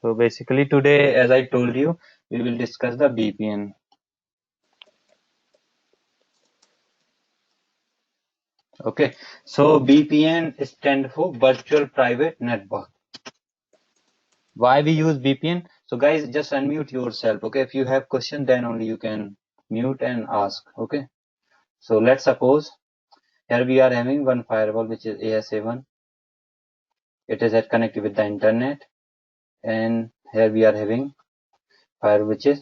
So basically today, as I told you, we will discuss the VPN. Okay, so VPN stand for Virtual Private Network. Why we use VPN? So guys, just unmute yourself. Okay, if you have question, then only you can mute and ask. Okay, so let's suppose here we are having one firewall which is ASA1. It is connected with the internet, and here we are having firewall which is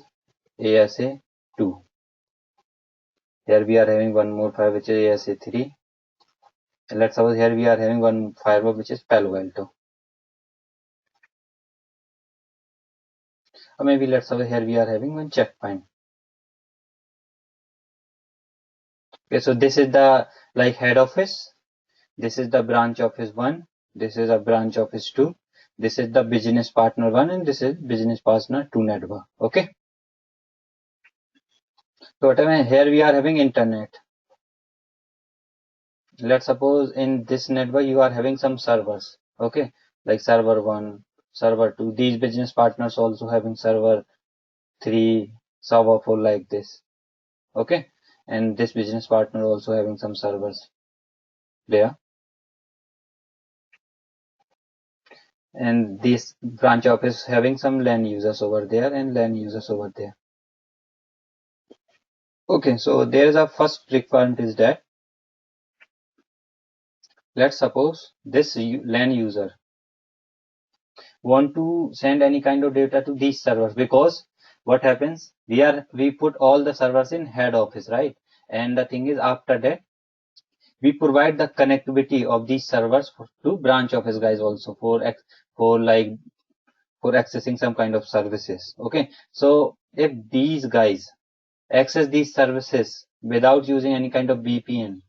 ASA2. Here we are having one more firewall which is ASA3. And let's suppose here we are having one firewall which is Palo Alto. Or maybe let's suppose here we are having one Checkpoint. Okay, so this is the head office. This is the branch office 1. This is a branch office 2. This is the business partner 1 and this is business partner 2 network. Okay. So whatever here we are having internet. Let's suppose in this network you are having some servers. Okay, like server 1, server 2. These business partners also having server 3, server 4 like this. Okay, and this business partner also having some servers there. And this branch office having some LAN users over there and LAN users over there. Okay, so there is a first requirement is that let's suppose this LAN user want to send any kind of data to these servers, because what happens, we put all the servers in head office, right? And the thing is, after that we provide the connectivity of these servers to branch office guys also for accessing some kind of services. Okay, so if these guys access these services without using any kind of VPN,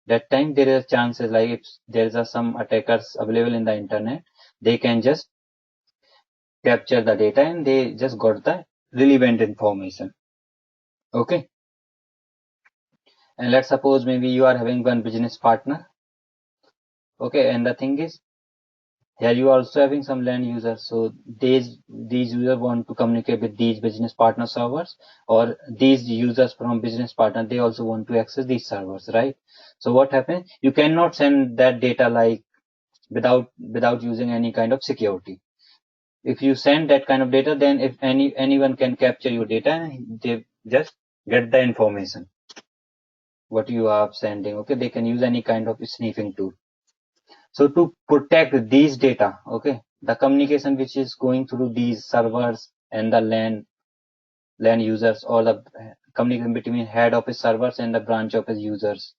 that time there is chances like if there are some attackers available in the internet, they can just capture the data and they just got the relevant information. Okay, and let's suppose maybe you are having one business partner. Okay, and the thing is, here you are also having some LAN users. So these users want to communicate with these business partner servers, or these users from business partner, they also want to access these servers, right? So what happens? You cannot send that data like without using any kind of security. If you send that kind of data, then if anyone can capture your data and they just get the information what you are sending. Okay, they can use any kind of sniffing tool. So to protect these data, okay, the communication which is going through these servers and the LAN users, or the communication between head office servers and the branch office users,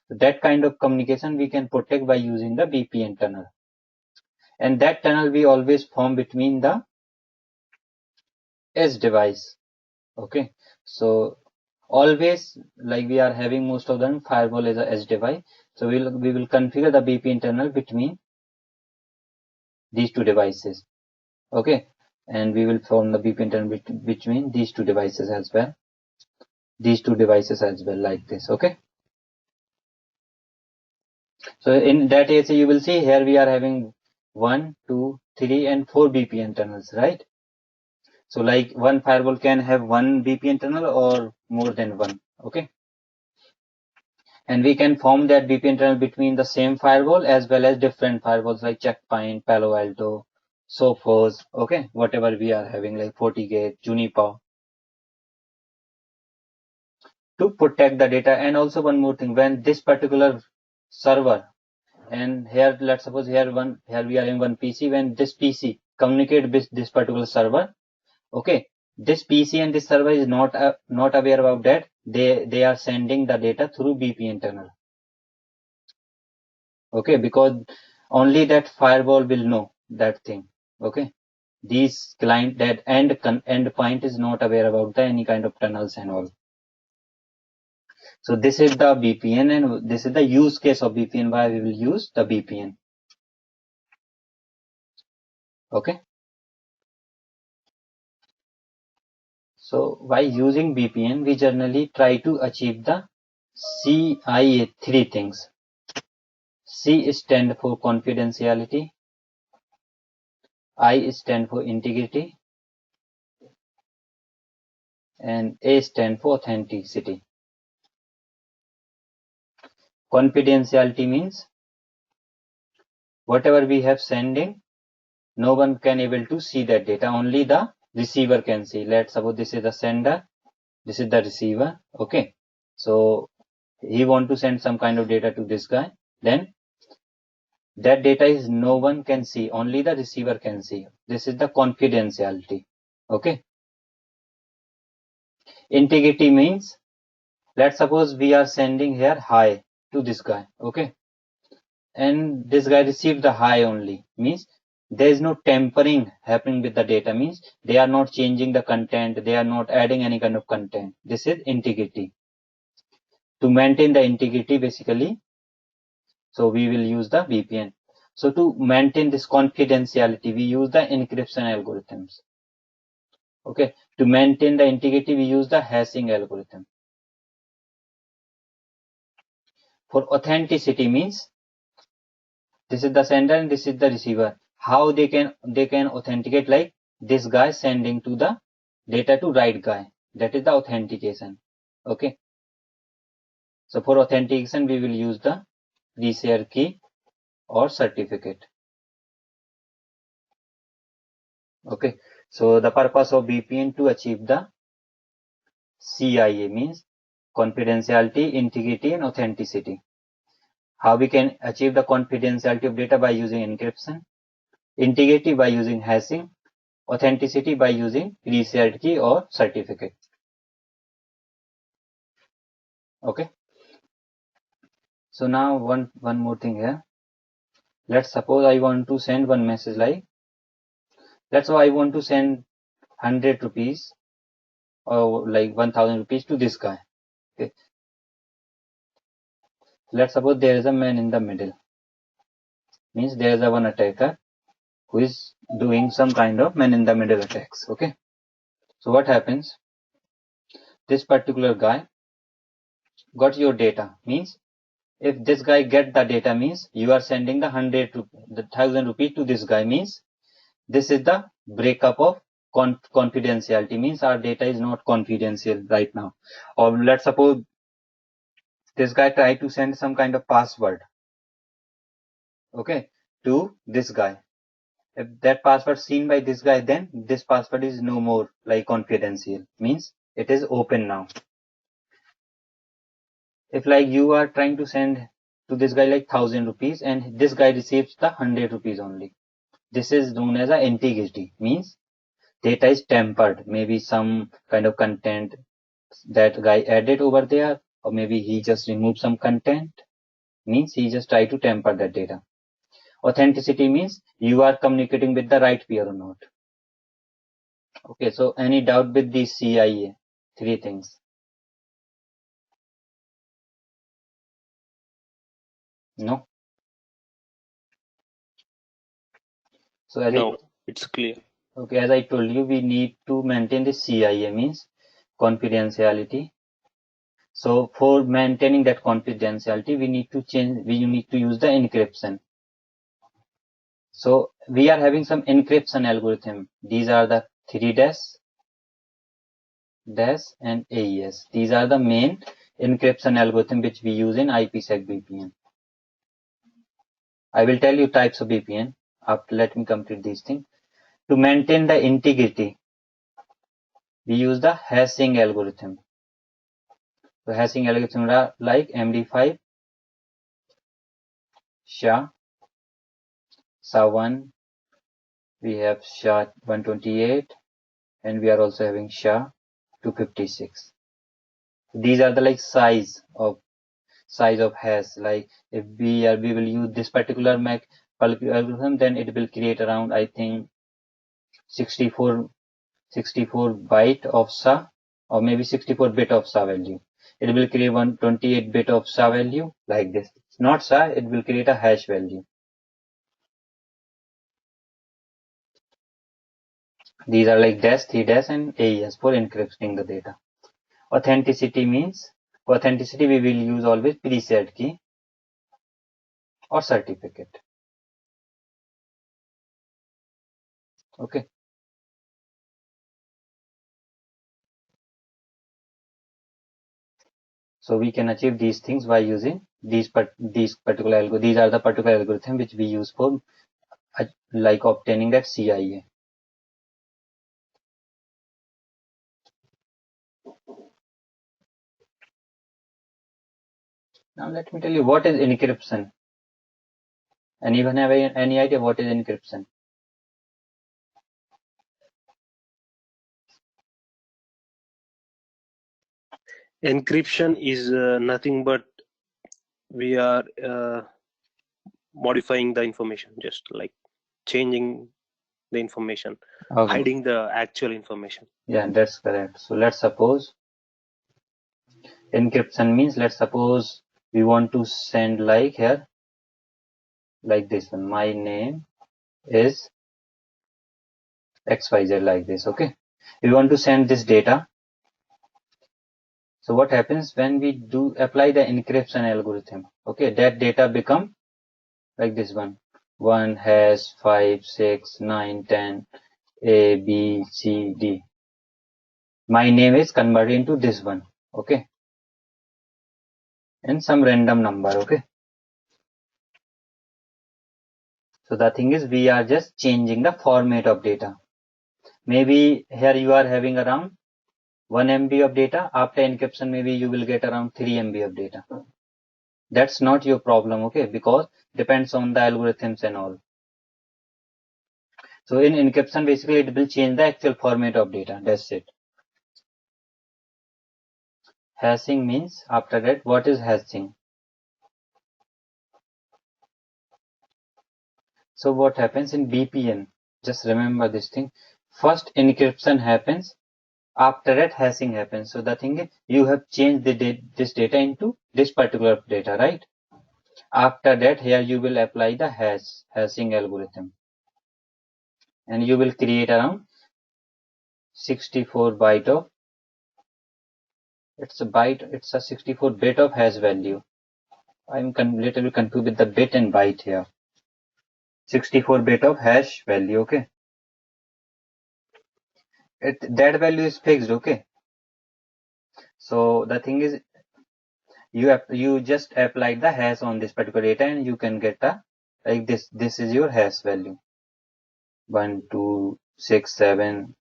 that kind of communication we can protect by using the VPN tunnel. And that tunnel we always form between the edge device. Okay, so always like we are having most of them firewall as a edge device. So we will configure the VPN tunnel between these two devices. Okay, and we will form the VPN tunnel between these two devices as well. These two devices as well, like this. Okay. So in that case, you will see here we are having 1, 2, 3, and 4 VPN tunnels, right? So like one firewall can have one VPN tunnel or more than one. Okay. And we can form that VPN tunnel between the same firewall as well as different firewalls like Checkpoint, Palo Alto, Sophos, okay, whatever we are having like FortiGate, Juniper, to protect the data. And also one more thing, when this particular server, and here let's suppose here we are in one PC, when this PC communicate with this particular server, okay, this PC and this server is not aware about that, they are sending the data through VPN tunnel. Okay, because only that firewall will know that thing. Okay, these client, that endpoint is not aware about any kind of tunnels and all. So this is the VPN, and this is the use case of VPN, why we will use the VPN. Okay, so by using VPN, we generally try to achieve the CIA 3 things. C stand for confidentiality, I stand for integrity and A stand for authenticity. Confidentiality means whatever we have sending, no one can able to see that data, only the receiver can see. Let's suppose this is the sender, this is the receiver. Okay, so he want to send some kind of data to this guy, then that data is no one can see, only the receiver can see. This is the confidentiality. Okay, integrity means, let's suppose we are sending here hi to this guy. Okay, and this guy received the hi only, means there is no tampering happening with the data, means they are not changing the content, they are not adding any kind of content. This is integrity. To maintain the integrity basically, so we will use the VPN. So to maintain this confidentiality, we use the encryption algorithms. Okay, to maintain the integrity, we use the hashing algorithm. For authenticity means, this is the sender and this is the receiver. How they can authenticate, like this guy sending to the data to right guy. That is the authentication. Okay. So for authentication, we will use the reshare key or certificate. Okay. So the purpose of VPN to achieve the CIA means confidentiality, integrity, and authenticity. How we can achieve the confidentiality of data by using encryption, integrity by using hashing, authenticity by using reshared key or certificate. Okay. So now one more thing here. Let's suppose I want to send one message like, let's say I want to send 100 rupees or like 1000 rupees to this guy. Okay. Let's suppose there is a man in the middle. Means there is a one attacker who is doing some kind of man in the middle attacks. Okay. So what happens? This particular guy got your data. Means if this guy get the data, means you are sending the 1000 rupees to this guy, means this is the breakup of confidentiality, means our data is not confidential right now. Or let's suppose this guy try to send some kind of password, okay, to this guy. If that password seen by this guy, then this password is no more like confidential, means it is open now. If like you are trying to send to this guy like 1000 rupees and this guy receives the 100 rupees only, this is known as a integrity, means data is tampered, maybe some kind of content that guy added over there, or maybe he just removed some content, means he just tried to tamper that data. Authenticity means you are communicating with the right peer or not. Okay, so any doubt with the CIA? Three things. No? So No, it's clear. Okay, as I told you, we need to maintain the CIA, means confidentiality. So for maintaining that confidentiality, we need to use the encryption. So we are having some encryption algorithm. These are the 3 DAS and AES. These are the main encryption algorithm which we use in IPsec VPN. I will tell you types of VPN. After, let me complete these things. To maintain the integrity, we use the hashing algorithm. So hashing algorithm are like MD5, SHA, SHA-1, we have SHA-128, and we are also having SHA-256. These are the like size of hash. Like if we will use this particular algorithm, then it will create around, I think, 64 byte of SHA, or maybe 64 bit of SHA value. It will create 128 bit of SHA value like this. It's not SHA, it will create a hash value. These are like dash, 3 dash, and AES for encrypting the data. Authenticity means, for authenticity we will use always pre-shared key or certificate. Okay. So we can achieve these things by using these particular algorithm. These are the particular algorithm which we use for like obtaining that CIA. Now let me tell you what is encryption. Anyone have any idea what is encryption? Encryption is nothing but we are modifying the information, just like changing the information, Okay. hiding the actual information. Yeah, that's correct. So let's suppose encryption means, let's suppose we want to send like here, like this one. My name is XYZ, like this. Okay. We want to send this data. So what happens when we do apply the encryption algorithm? Okay, that data become like this one. 1 has 5, 6, 9, 10, A, B, C, D. My name is converted into this one. Okay. And some random number. Okay. So the thing is, we are just changing the format of data. Maybe here you are having around 1 MB of data. After encryption, maybe you will get around 3 MB of data. That's not your problem, okay? Because depends on the algorithms and all. So in encryption, basically it will change the actual format of data. That's it. Hashing means, after that, what is hashing? So what happens in BPN? Just remember this thing. First encryption happens. After that, hashing happens. So the thing is, you have changed this data into this particular data, right? After that, here you will apply the hashing algorithm, and you will create around 64 byte of, it's a 64 bit of hash value. I'm little bit confused with the bit and byte here. 64 bit of hash value, okay? That value is fixed, okay? So the thing is, you just apply the hash on this particular data, and you can get a like this. This is your hash value. 1267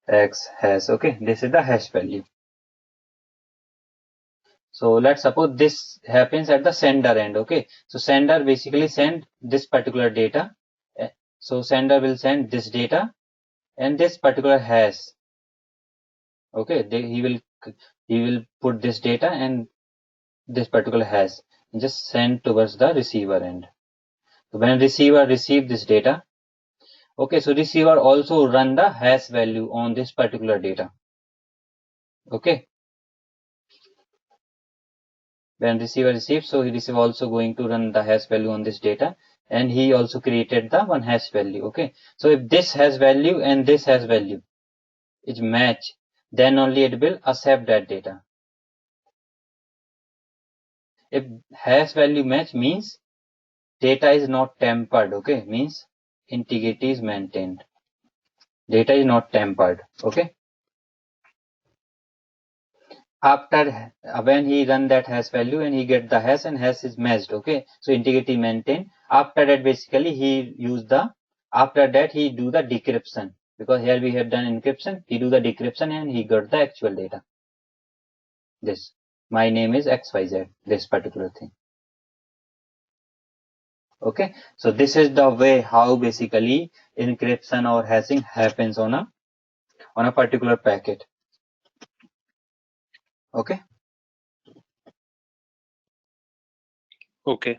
x hash. Okay, this is the hash value. So let's suppose this happens at the sender end. Okay, so sender basically send this particular data. So sender will send this data and this particular hash. Okay, he will put this data and this particular hash and just send towards the receiver end. So when receiver receive this data, okay, so receiver also run the hash value on this particular data. Okay, when receiver receives, so he receive also going to run the hash value on this data, and he also created the one hash value. Okay, so if this hash value and this hash value is match, then only it will accept that data. If hash value match means data is not tampered. Okay, means integrity is maintained. Data is not tampered. Okay. After when he run that hash value and he get the hash and hash is matched. Okay, so integrity maintained. After that, basically he use the, after that he do the decryption, because here we have done encryption. He do the decryption and he got the actual data. This, my name is XYZ, this particular thing. Okay, so this is the way how basically encryption or hashing happens on a particular packet. Okay. Okay.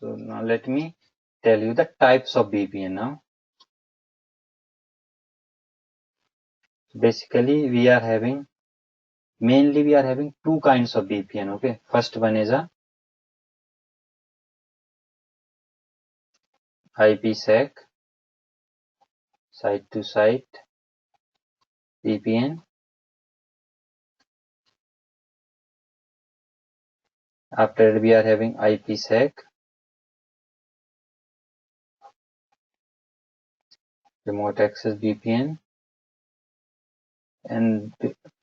So now let me tell you the types of VPN now. Basically, mainly we are having two kinds of VPN. Okay, first one is a IPsec, site to site VPN. After we are having IPsec, remote access VPN, and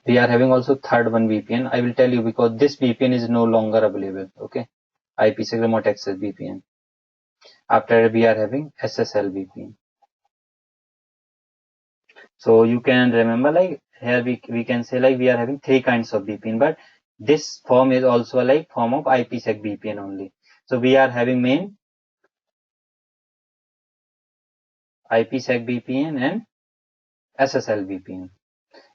we are having also third one VPN. I will tell you because this VPN is no longer available. Okay, IPsec remote access VPN. After we are having SSL VPN. So you can remember, like here we can say like we are having three kinds of VPN, but this form is also like form of IPsec VPN only. So we are having main IPsec VPN and SSL VPN.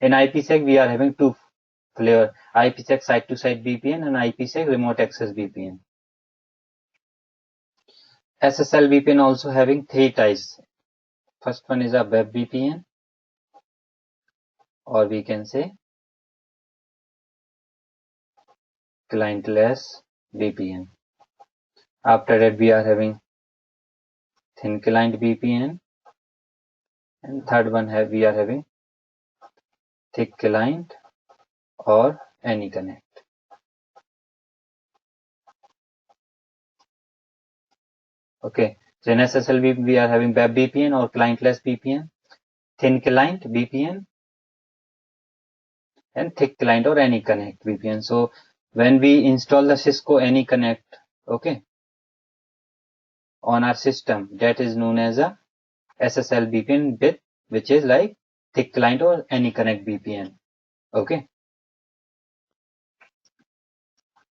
In IPsec we are having two flavor, IPsec site-to-site VPN and IPsec remote access VPN. SSL VPN also having three types. First one is a web VPN, or we can say clientless VPN. After that we are having thin client VPN, and third one we are having thick client or AnyConnect. Okay, so in SSL we are having web VPN or clientless VPN, thin client VPN, and thick client or AnyConnect VPN. So when we install the Cisco AnyConnect, okay, on our system, that is known as a SSL VPN with, which is like thick client or AnyConnect VPN. Okay.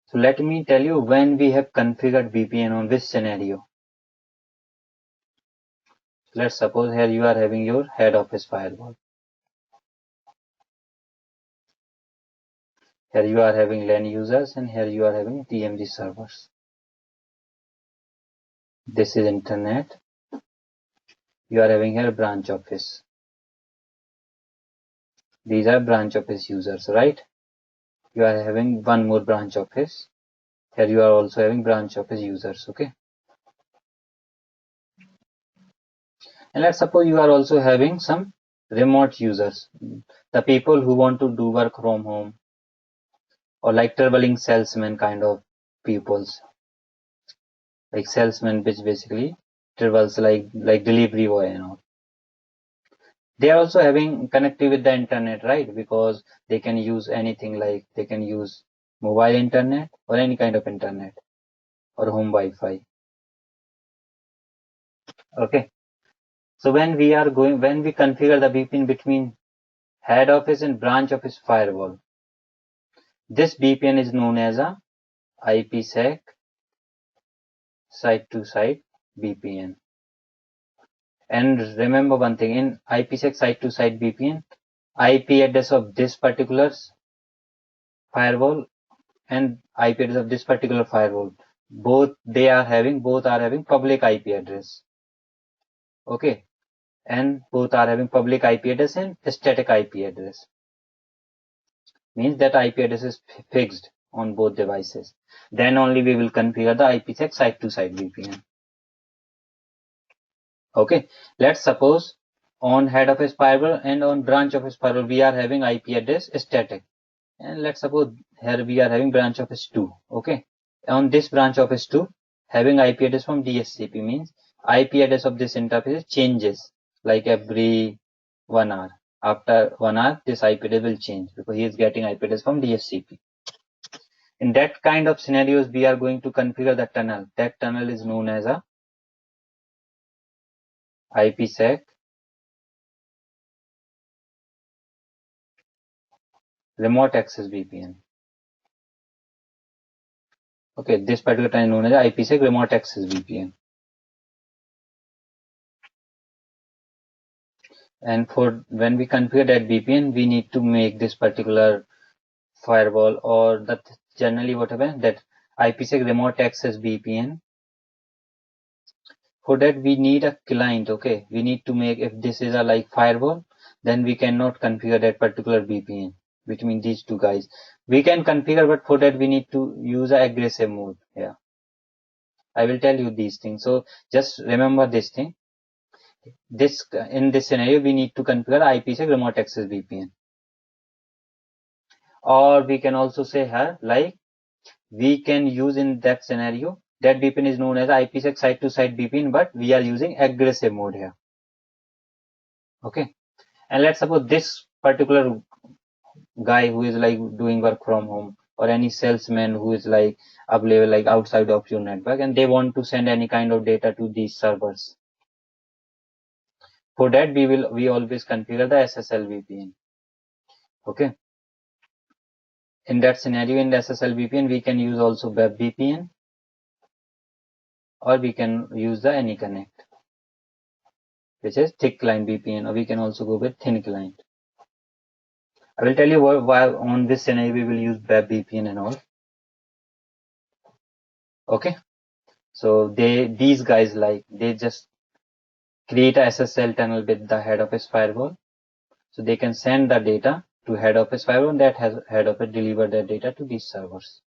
So let me tell you when we have configured VPN on which scenario. Let's suppose here you are having your head office firewall. Here you are having LAN users and here you are having DMZ servers. This is internet. You are having here branch office. These are branch office users, right? You are having one more branch office. Here you are also having branch office users, okay? And let's suppose you are also having some remote users, the people who want to do work from home, or like traveling salesman kind of peoples, like salesman which basically travels like delivery boy and all. They are also having connectivity with the internet, right? Because they can use anything, like they can use mobile internet or any kind of internet or home Wi-Fi. Okay. So when we configure the VPN between head office and branch office firewall, this VPN is known as a IPsec site-to-site VPN. And remember one thing, in IPsec site-to-site VPN, IP address of this particular firewall and IP address of this particular firewall, both are having public IP address. Okay, and both are having public IP address and static IP address. Means that IP address is fixed on both devices. Then only we will configure the IPsec site-to-site VPN. Okay, let's suppose on head office firewall and on branch office firewall we are having IP address static, and let's suppose here we are having branch office 2. Okay, on this branch office 2 having IP address from DHCP, means IP address of this interface changes like every 1 hour. After 1 hour this IP address will change because he is getting IP address from DHCP. In that kind of scenarios we are going to configure the tunnel. That tunnel is known as a IPsec remote access VPN. Okay, this particular tunnel is known as IPsec remote access VPN. And for when we configure that VPN, we need to make this particular firewall, or that generally what happens, that IPsec remote access VPN. For that we need a client. Okay, we need to make, if this is a like firewall, then we cannot configure that particular VPN between these two guys. We can configure, but for that we need to use a aggressive mode. Yeah, I will tell you these things. So just remember this thing. In this scenario we need to configure IPsec remote access VPN. Or we can also say here, like we can use in that scenario, that VPN is known as IPsec site-to-site VPN, but we are using aggressive mode here. Okay, and let's suppose this particular guy who is like doing work from home, or any salesman who is like available like outside of your network, and they want to send any kind of data to these servers. For that, we always configure the SSL VPN. Okay. In that scenario, in the SSL VPN, we can use also web VPN, or we can use the AnyConnect, which is thick client VPN, or we can also go with thin client. I will tell you why on this scenario we will use web VPN and all. Okay. So these guys they just create a SSL tunnel with the head office firewall, so they can send the data to head office firewall, and that has head office deliver that data to these servers.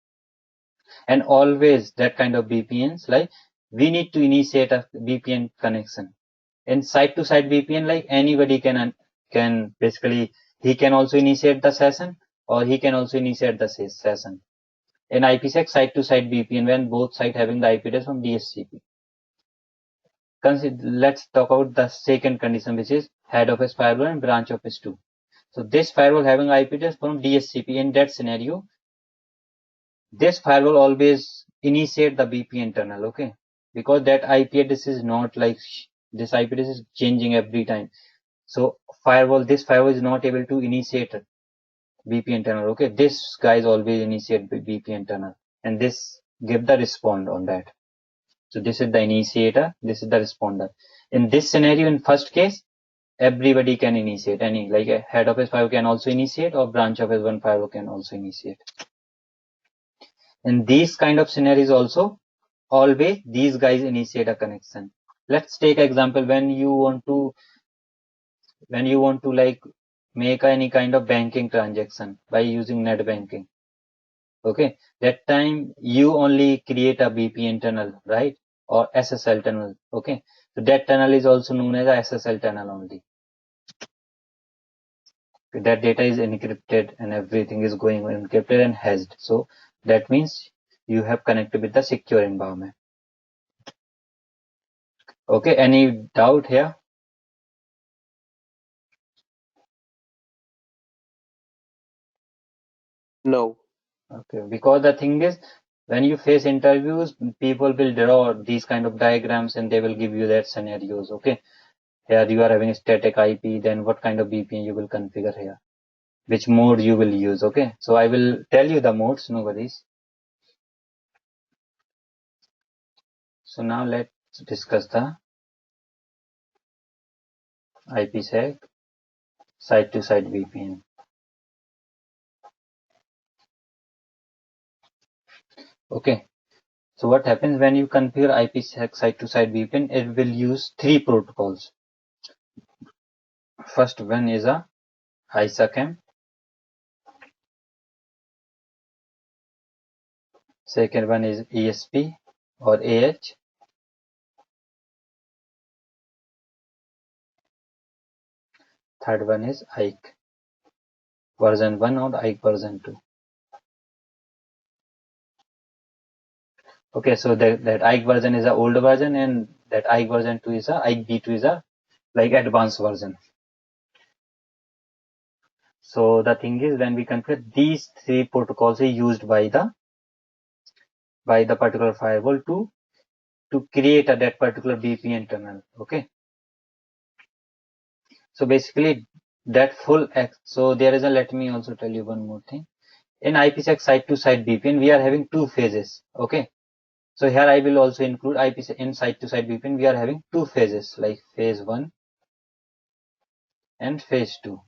And always that kind of VPNs, like we need to initiate a VPN connection. In site-to-site VPN, like anybody can basically, he can also initiate the session, or he can also initiate the session. In IPsec site-to-site VPN, when both sites having the IP address from DHCP. Let's talk about the second condition, which is head office firewall and branch office 2. So this firewall having IP address from DHCP. In that scenario, this firewall always initiate the VPN tunnel, okay? Because that IP address is not like this IP address is changing every time. So this firewall is not able to initiate VPN tunnel, okay? This guys always initiate VPN tunnel, and this give the response on that. So this is the initiator, this is the responder. In this scenario, in first case, everybody can initiate, like a head office firewall can also initiate, or branch office one firewall can also initiate. In these kind of scenarios also, always these guys initiate a connection. Let's take example when you want to like make any kind of banking transaction by using net banking. Okay, that time you only create a VPN tunnel, right? Or SSL tunnel. Okay, so that tunnel is also known as a SSL tunnel only. That data is encrypted and everything is going encrypted and hashed. So that means you have connected with the secure environment. Okay, any doubt here? No. Okay, because the thing is, when you face interviews, people will draw these kind of diagrams and they will give you that scenarios. Okay, here you are having a static IP, then what kind of VPN you will configure here, which mode you will use. Okay, so I will tell you the modes, no worries. So now let's discuss the IPsec site-to-site VPN. Okay, so what happens when you configure IPsec site-to-site VPN? It will use three protocols. First one is a ISACM. Second one is ESP or AH. Third one is IKE version 1 or IKE version 2. Okay, so that IKE version is a old version, and that IKE version 2 is a IKE V2 is a like advanced version. So the thing is, when we configure these three protocols are used by the particular firewall to create that particular VPN tunnel. Okay. So basically that so there is let me also tell you one more thing. In IPsec site-to-site VPN, we are having two phases. Okay. So here I will also include IPsec in site-to-site VPN. We are having two phases, like phase 1 and phase 2.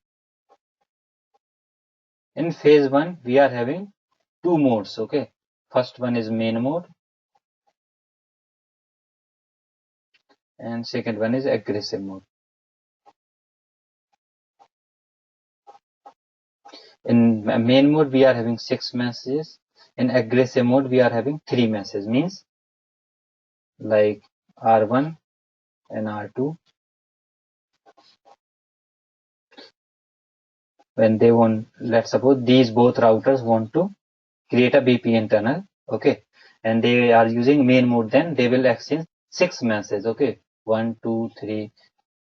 In phase 1, we are having two modes. Okay. First one is main mode, and second one is aggressive mode. In main mode, we are having 6 messages. In aggressive mode, we are having 3 messages, means like R1 and R2. When they want, let's suppose these both routers want to create a VPN tunnel, okay, and they are using main mode, then they will exchange 6 messages, okay, 1, 2, 3,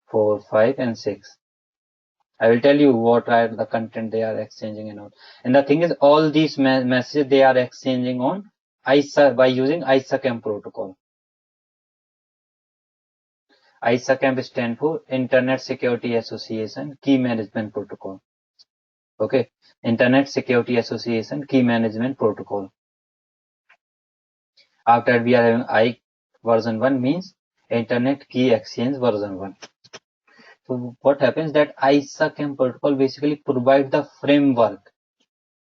4, 5, and 6. I will tell you what are the content they are exchanging and all. And the thing is, all these messages they are exchanging on ISA by using ISACAM protocol. ISACAM stands for Internet Security Association Key Management Protocol. Okay, Internet Security Association Key Management Protocol. After we are having I version 1 means Internet Key Exchange version 1. So what happens that ISACAM protocol basically provide the framework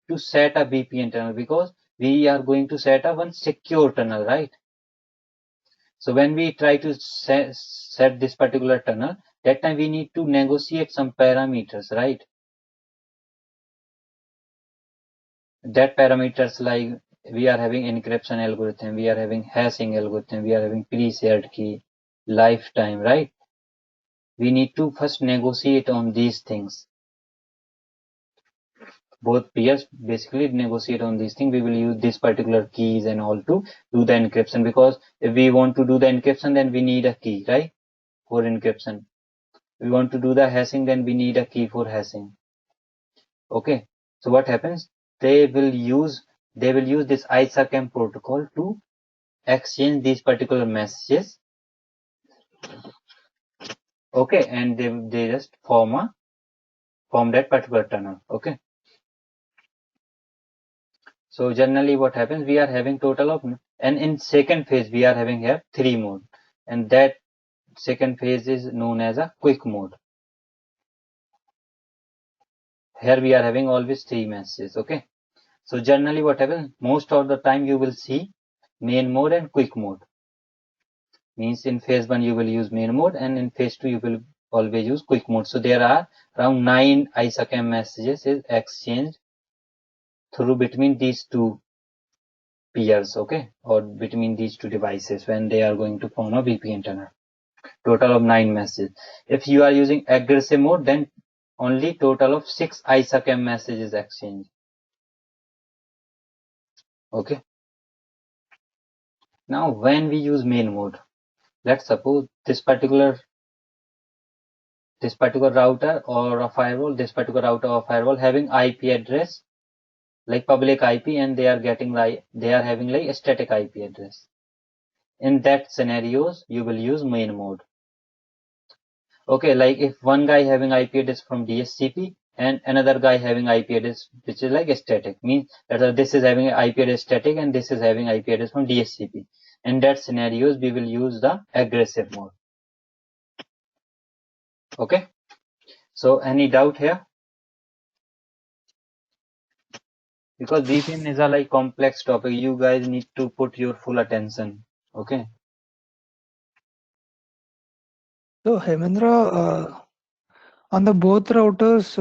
to set a VPN tunnel, because we are going to set up one secure tunnel, right? So when we try to set this particular tunnel, that time we need to negotiate some parameters, right? That parameters like we are having encryption algorithm, we are having hashing algorithm, we are having pre-shared key, lifetime, right? We need to first negotiate on these things. Both peers basically negotiate on these things. We will use this particular keys and all to do the encryption, because if we want to do the encryption, then we need a key, right? For encryption. We want to do the hashing, then we need a key for hashing. Okay. So what happens? They will use this ISACAM protocol to exchange these particular messages. Okay, and they just form that particular tunnel. Okay. So generally what happens, we are having total of, and in second phase we are having here 3 mode, and that second phase is known as a quick mode. Here we are having always 3 messages. Okay. So generally what happens, most of the time you will see main mode and quick mode. Means in phase 1 you will use main mode, and in phase 2 you will always use quick mode. So there are around 9 ISACAM messages is exchanged through between these two peers, okay, or between these two devices when they are going to form a VPN tunnel. Total of 9 messages. If you are using aggressive mode, then only total of 6 ISACAM messages exchanged. Okay. Now when we use main mode, let's suppose this particular router or a firewall, having IP address like public IP, and they are having like a static IP address. In that scenarios, you will use main mode. Okay, like if one guy having IP address from DHCP and another guy having IP address which is like a static, means that this is having IP address static and this is having IP address from DHCP. In that scenarios, we will use the aggressive mode. Okay. So any doubt here? Because VPN is a like complex topic, you guys need to put your full attention. Okay. So Hemendra, on the both routers,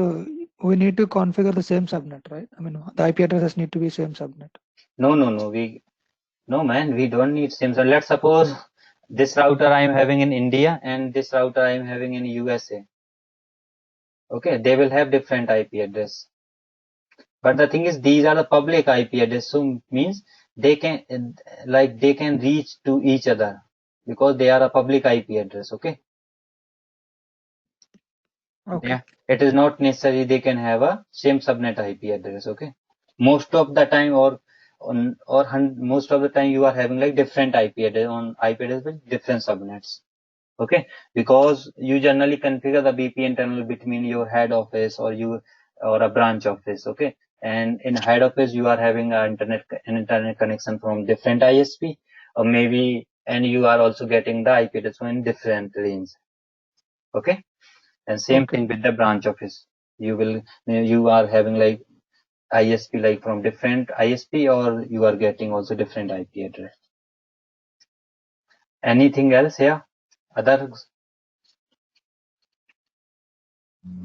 we need to configure the same subnet, right? I mean, the IP addresses need to be same subnet. No, man, we don't need same. So let's suppose this router I am having in India and this router I am having in USA. Okay, they will have different IP address. But the thing is, these are the public IP address, so means they can reach to each other because they are a public IP address. Okay. Okay. Yeah, it is not necessary they can have a same subnet IP address. Okay. Most of the time, most of the time, you are having like different IP address with different subnets. Okay, because you generally configure the VPN tunnel between your head office or a branch office. Okay, and in head office you are having an internet connection from different ISP, or maybe, and you are also getting the IP address in different lanes. Okay, and same thing with the branch office. You are having like ISP like from different ISP, or you are getting also different IP address. Anything else here? Others?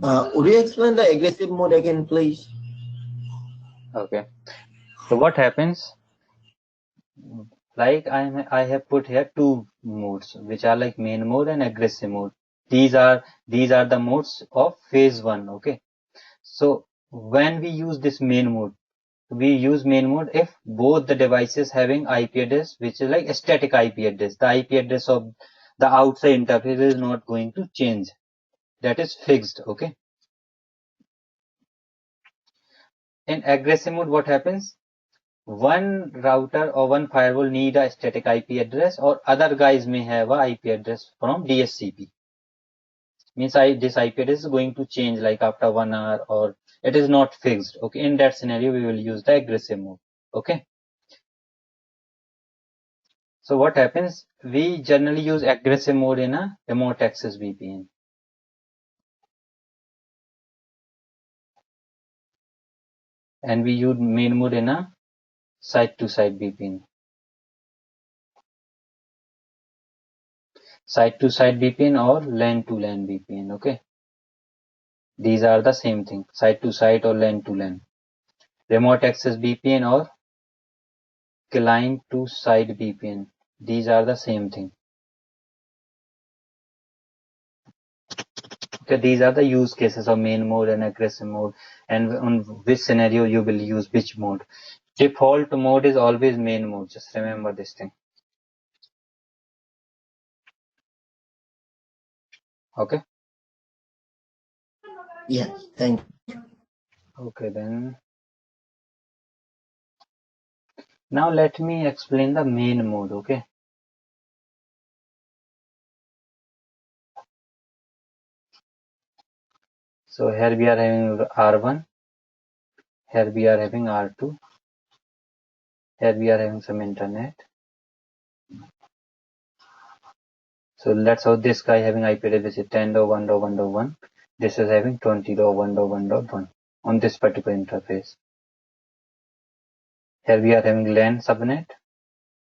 Would you explain the aggressive mode again, please? Okay. So what happens? Like I have put here 2 modes, which are like main mode and aggressive mode. These are the modes of phase 1. Okay. So when we use this main mode, we use main mode if both the devices having IP address, which is like a static IP address. The IP address of the outside interface is not going to change. That is fixed. Okay. in aggressive mode, what happens? One router or one firewall need a static IP address, or other guys may have a IP address from DHCP. Means this IP address is going to change like after 1 hour, or it is not fixed. Okay, in that scenario, we will use the aggressive mode. Okay. So what happens? We generally use aggressive mode in a remote access VPN. And we use main mode in a site-to-site VPN. Site-to-site VPN or LAN-to-LAN VPN. Okay. These are the same thing. Site-to-site or LAN-to-LAN. Remote access VPN or client-to-site VPN. These are the same thing. Okay, these are the use cases of main mode and aggressive mode, and on which scenario you will use which mode. Default mode is always main mode. Just remember this thing. Okay. Yes, thank you. Okay, then. Now let me explain the main mode. Okay. So here we are having R1. Here we are having R2. Here we are having some internet. So let's say this guy having IP address is 10.1.1.1. This is having 20.1.1.1 on this particular interface. Here we are having LAN subnet.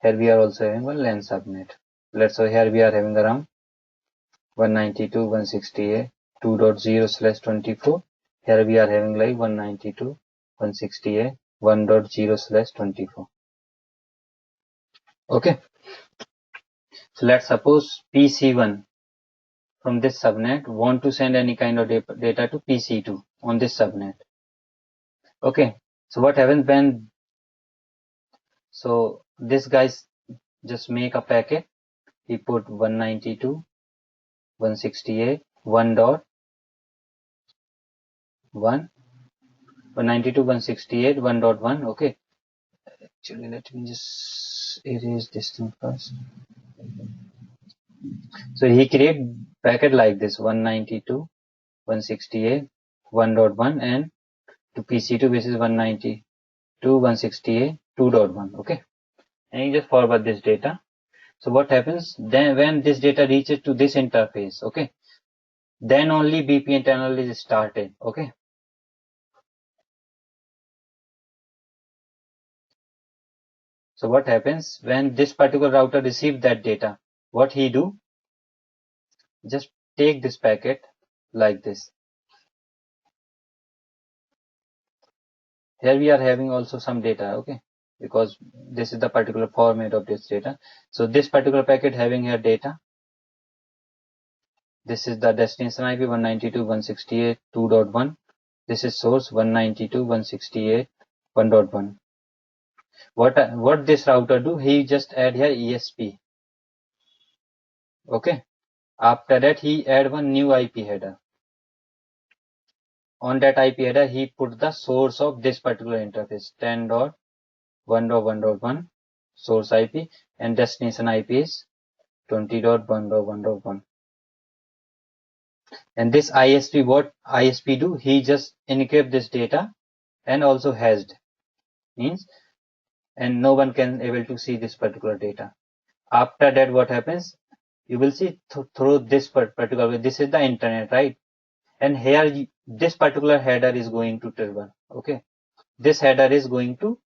Here we are also having one LAN subnet. Let's say here we are having around 192.168.2.0/24. Here we are having like 192.168.1.0/24. Okay. So let's suppose PC1 from this subnet want to send any kind of data to PC2 on this subnet. Okay. So what happens when, so this guys just make a packet. He put 192.168.1.1, 192.168.1.1. Okay. Actually, let me just erase this thing first. So he create packet like this 192.168.1.1 and to PC2 which is 192.168.2.1. Okay. And you just forward this data. So what happens then when this data reaches to this interface? Okay. Then only VPN tunnel is started. Okay. So what happens when this particular router receives that data? What he do? Just take this packet like this. Here we are having also some data, okay, because this is the particular format of this data. So this particular packet having here data. This is the destination IP 192.168.2.1. This is source 192.168.1.1. What this router do? He just add here ESP. Okay. After that, he add one new IP header. On that IP header, he put the source of this particular interface 10.1.1.1 source IP and destination IP is 20.1.1.1. And this ISP, what ISP do? He just encrypt this data and also hashed. Means, and no one can able to see this particular data. After that, what happens? You will see through this particular, this is the internet, right? And here this particular header is going to trigger. Okay. This header is going to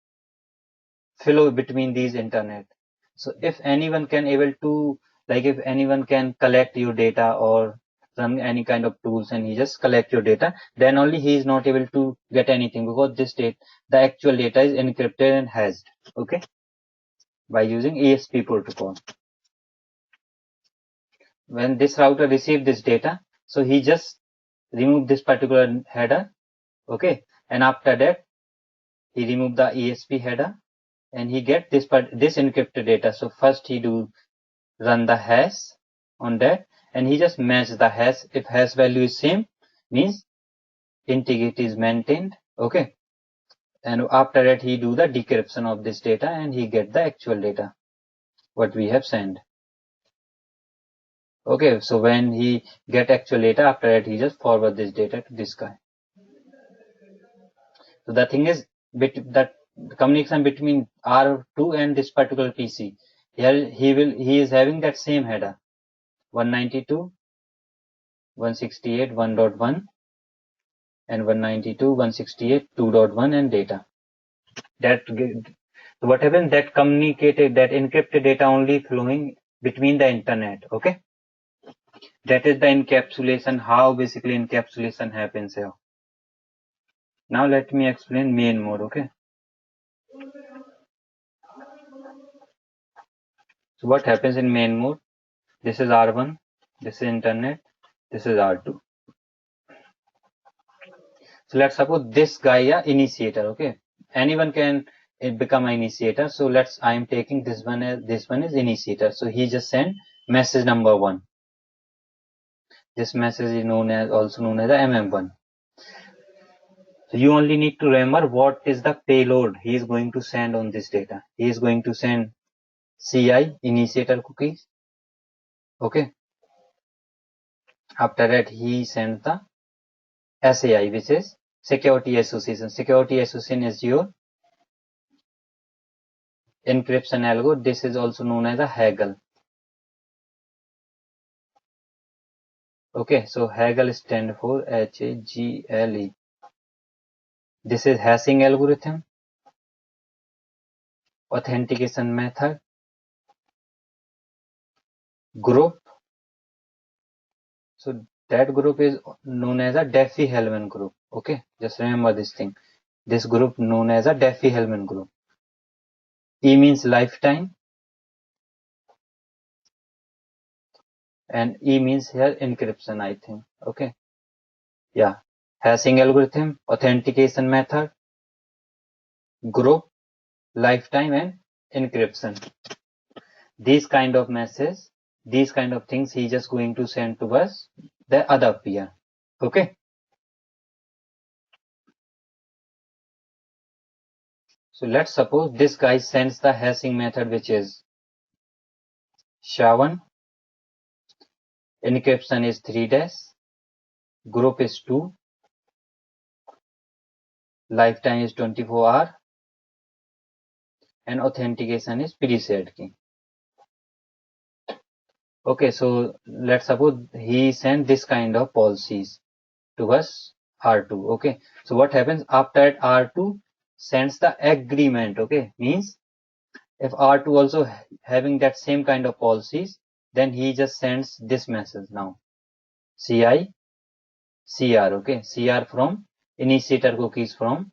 flow between these internet. So if anyone can able to, like if anyone can collect your data or run any kind of tools and he just collect your data, then only he is not able to get anything because this data, the actual data is encrypted and hashed. Okay. By using ESP protocol. When this router received this data, so he just removed this particular header. Okay. And after that, he removed the ESP header and he get this encrypted data. So first he do run the hash on that and he just match the hash. If hash value is same, means integrity is maintained. Okay. and after that he do the decryption of this data and he get the actual data what we have sent. Okay, so when he get actual data, after that he just forward this data to this guy. So the thing is that the communication between R2 and this particular PC, here he is having that same header 192.168.1.1 and 192.168.2.1 and data. That what happens, that communicated, that encrypted data only flowing between the internet. Okay, that is the encapsulation, how basically encapsulation happens here. Now let me explain main mode. Okay, so what happens in main mode? This is R1, this is internet, this is R2. So let's suppose this guy is initiator. Okay, anyone can become an initiator. So I am taking this one as initiator. So he just sent message number 1. This message is also known as the MM1. So you only need to remember what is the payload he is going to send on this data. He is going to send CI, initiator cookies. Okay. After that he sends the SAI, which is security association. Security association is your encryption algo. This is also known as a Haggle. Okay, so Haggle stands for Haggle. This is hashing algorithm, authentication method, group. So that group is known as a Diffie-Hellman group. Okay, just remember this thing. This group known as a Diffie-Hellman group. E means lifetime and E means here encryption, I think. Okay, yeah, hashing algorithm, authentication method, group, lifetime and encryption. These kind of messages, these kind of things he just going to send to us the other peer. Okay, so let's suppose this guy sends the hashing method, which is SHA-1, encryption is 3-, group is 2, lifetime is 24 hours, and authentication is pre-shared key. Okay, so let's suppose he sent this kind of policies to us R2. Okay, so what happens after that? R2 sends the agreement. Okay, means if R2 also having that same kind of policies, then he just sends this message now, CI CR. Okay, CR from initiator cookies from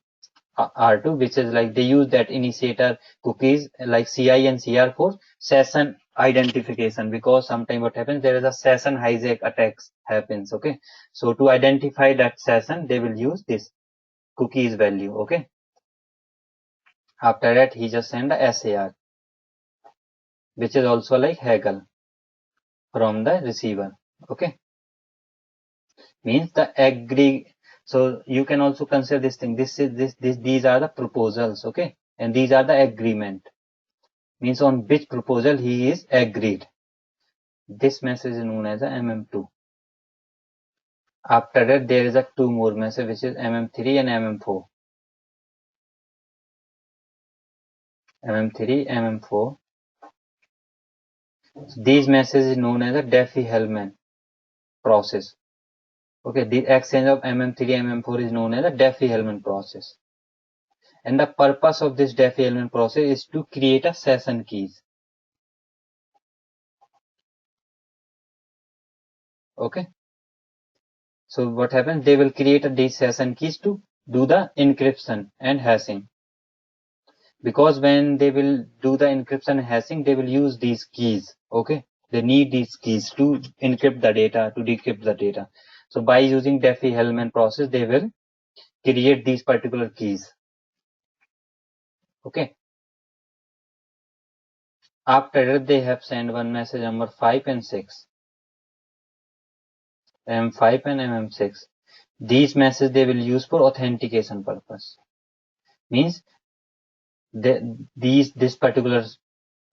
R2, which is like they use that initiator cookies like CI and CR for session identification, because sometimes what happens, there is a session hijack attacks happens. Okay, so to identify that session they will use this cookies value. Okay, after that he just send the SAR, which is also like Haggle from the receiver. Okay, means the agree. So you can also consider this thing. These are the proposals. Okay, and these are the agreement. Means on which proposal he is agreed. This message is known as a MM2. After that there is a 2 more message, which is MM3 and MM4. MM3, MM4. So these messages is known as a Diffie-Hellman process. Okay, the exchange of MM3, MM4 is known as a Diffie-Hellman process. And the purpose of this Diffie-Hellman process is to create a session keys. Okay, so what happens, they will create these session keys to do the encryption and hashing, because when they will do the encryption and hashing, they will use these keys. Okay, they need these keys to encrypt the data, to decrypt the data. So by using Diffie-Hellman process, they will create these particular keys. Okay, after that they have sent one message number 5 and 6, MM5 and MM6. These messages they will use for authentication purpose. means this particular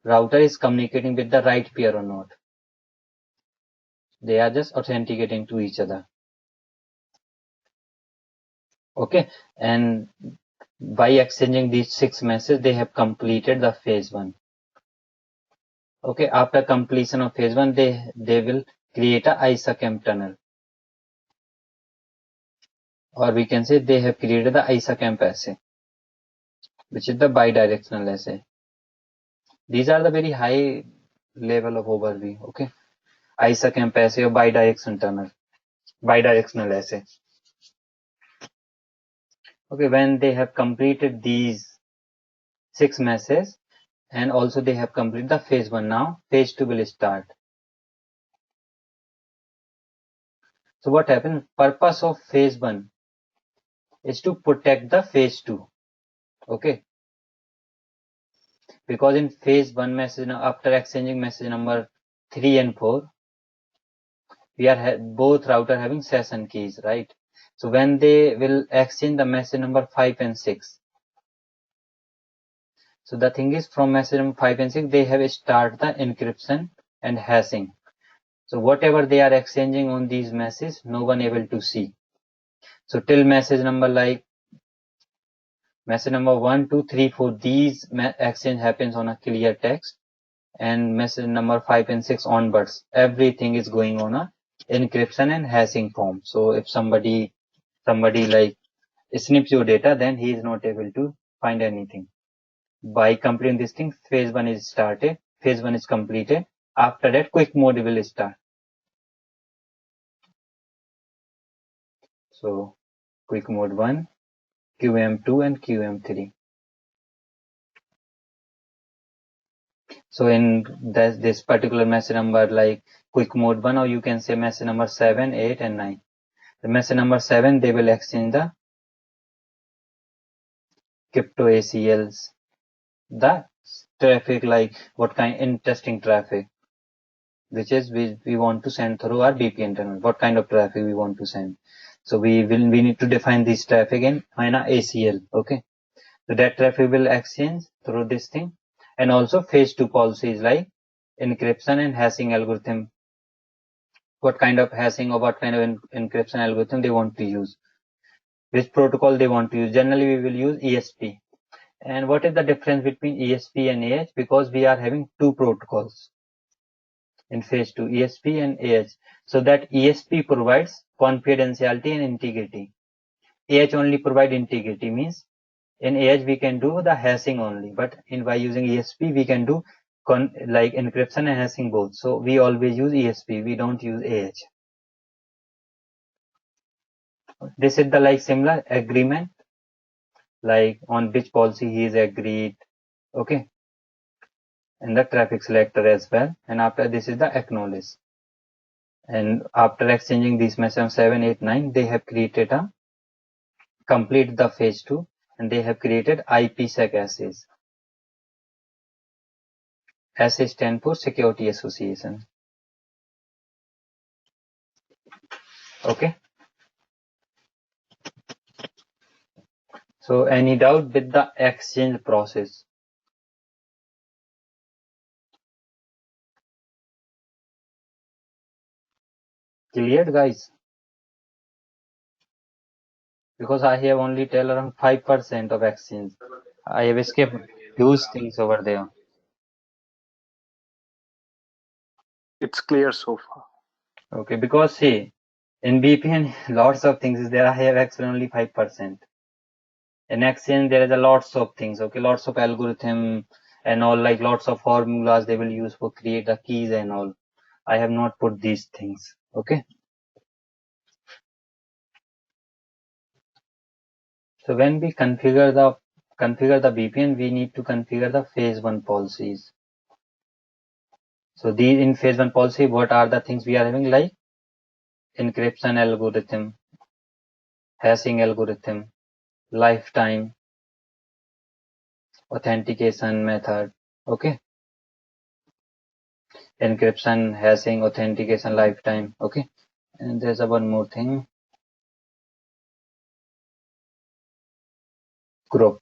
router is communicating with the right peer or not. They are just authenticating to each other. Okay, and by exchanging these 6 messages, they have completed the phase 1. Okay, after completion of phase 1, they will create a ISA-CAM tunnel, or we can say they have created the ISA-CAM assay, which is the bidirectional assay. These are the very high level of overview. Okay, ISA-CAM assay or bidirectional assay. Okay, when they have completed these 6 messages, and also they have completed the phase 1, now phase 2 will start. So what happens? Purpose of phase 1 is to protect the phase 2. Okay, because in phase 1 message, after exchanging message number 3 and 4, we are both router having session keys, right? So when they will exchange the message number 5 and 6, so the thing is, from message number 5 and 6, they have start the encryption and hashing. So whatever they are exchanging on these messages, no one able to see. So till message number like message number 1, 2, 3, 4, these exchange happens on a clear text, and message number 5 and 6 onwards, everything is going on a encryption and hashing form. So if somebody like snips your data, then he is not able to find anything. By completing this thing, phase 1 is started, phase 1 is completed. After that, quick mode will start. So quick mode 1, QM2 and QM3. So in this particular message number like quick mode 1, or you can say message number 7, 8 and 9. The message number 7, they will exchange the crypto ACLs, the traffic, like what kind interesting traffic, which is we want to send through our VPN tunnel, what kind of traffic we want to send. So we need to define this traffic in ACL. Okay, so that traffic will exchange through this thing. And also phase 2 policies like encryption and hashing algorithm, what kind of hashing or what kind of encryption algorithm they want to use, which protocol they want to use. Generally we will use ESP. And what is the difference between ESP and AH? Because we are having 2 protocols in phase 2, ESP and AH. So that ESP provides confidentiality and integrity. AH only provide integrity, means in AH we can do the hashing only, but by using ESP we can do like encryption and hashing both. So we always use ESP, we don't use AH. This is the like similar agreement, like on which policy he is agreed. Okay, and the traffic selector as well. And after this is the acknowledge. And after exchanging these messages 7, 8, 9, they have created complete the phase 2, and they have created IPsec assays. Assay stand for Security Association. Okay. So any doubt with the exchange process? Cleared, guys? Because I have only tell around 5% of exchange. I have skipped huge things over there. It's clear so far. Okay, because see, in VPN, lots of things is there. I have actually only 5%. In exchange, there is a lots of things. Okay, lots of algorithm and all, like lots of formulas they will use for create the keys and all. I have not put these things. Okay. So when we configure the VPN, we need to configure the phase 1 policies. So these in phase 1 policy, what are the things we are having, like encryption algorithm, hashing algorithm, lifetime, authentication method. Okay. Encryption, hashing, authentication, lifetime. Okay. And there's one more thing. Group.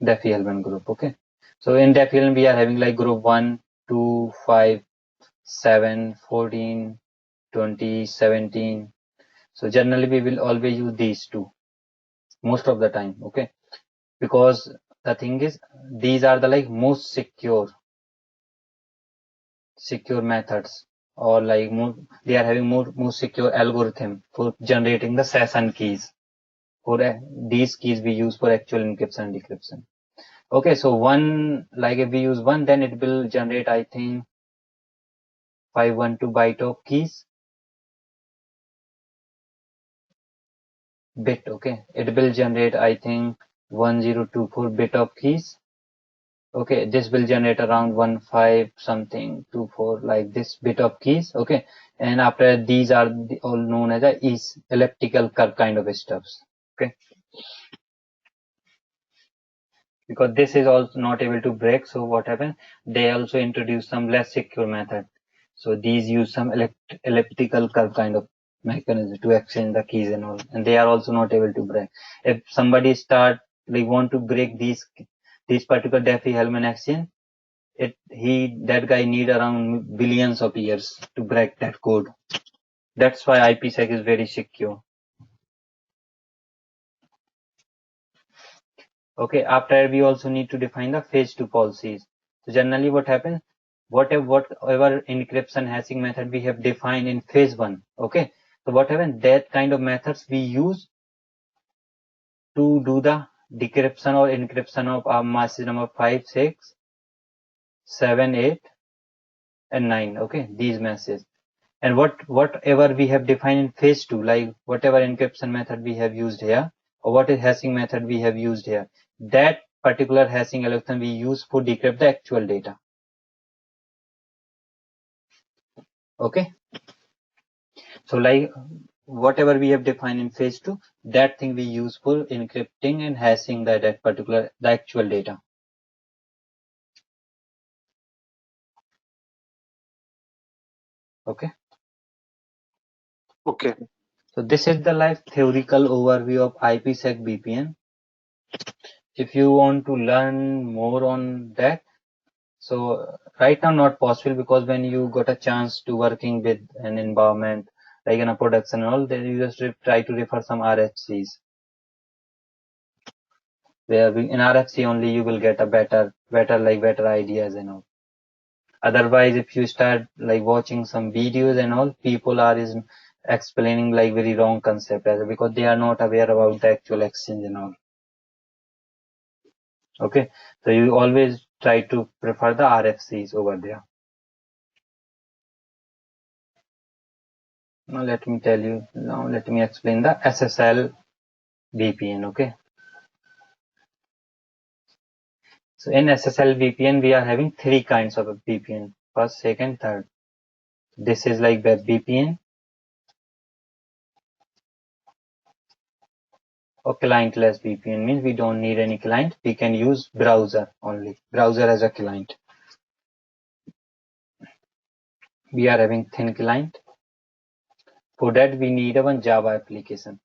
Diffie-Hellman group. Okay, so in Diffie-Hellman we are having like group 1, 2, 5, 7, 14, 20, 17. So generally we will always use these two most of the time. Okay, because the thing is these are the like most secure methods, or like they are having most secure algorithm for generating the session keys. For these keys we use for actual encryption and decryption. Okay, so one, like if we use one, then it will generate, I think, 512 byte of keys bit. Okay, it will generate, I think, 1024 bit of keys. Okay, this will generate around 15 something 24 like this bit of keys. Okay, and after these are all known as a elliptical curve kind of stuffs. Okay, because this is also not able to break, so what happens, they also introduce some less secure method. So these use some elliptical curve kind of mechanism to exchange the keys and all, and they are also not able to break. If somebody want to break these particular Diffie-Hellman exchange, that guy need around billions of years to break that code. That's why IPsec is very secure. Okay, after we also need to define the phase 2 policies. So generally what happens, whatever encryption hashing method we have defined in phase 1, okay, so what happens, that kind of methods we use to do the decryption or encryption of our message number 5, 6, 7, 8 and 9. Okay, these messages. And whatever we have defined in phase 2, like whatever encryption method we have used here, or what is hashing method we have used here, that particular hashing algorithm we use for decrypt the actual data. Okay, so like whatever we have defined in phase 2, that thing we use for encrypting and hashing the actual data. Okay. Okay. So this is the theoretical overview of IPsec VPN. If you want to learn more on that, so right now not possible, because when you got a chance to working with an environment like in a production and all, then you just try to refer some RFCs. Where in RFC only you will get a better ideas and all. Otherwise, if you start like watching some videos and all, people are explaining like very wrong concept because they are not aware about the actual exchange and all. Okay, so you always try to prefer the RFCs over there. Now let me tell you. Now let me explain the SSL VPN. Okay. So in SSL VPN, we are having three kinds of a VPN: first, second, third. This is like web VPN or clientless VPN. Means we don't need any client. We can use browser only. Browser as a client. We are having thin client. For that, we need one Java application.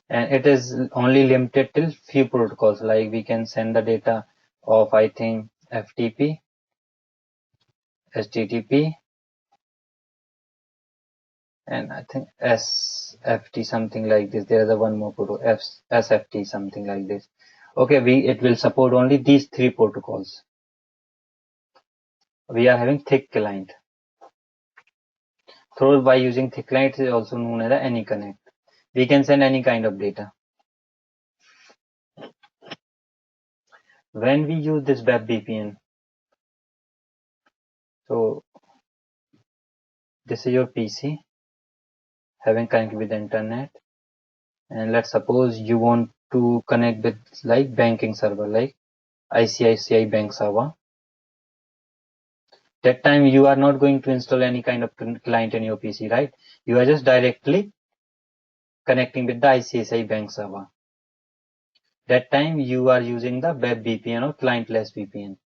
And it is only limited till few protocols, like we can send the data of, I think, FTP, HTTP, and I think SFT, something like this. There is a one more protocol, SFT, something like this. Okay, it will support only these three protocols. We are having thick client. So by using thick client, it is also known as AnyConnect. We can send any kind of data. When we use this web VPN, so this is your PC having connected with the internet, and let's suppose you want to connect with like banking server, like ICICI Bank server. That time you are not going to install any kind of client in your PC, right? You are just directly connecting with the ICICI Bank server. That time you are using the web VPN or clientless VPN.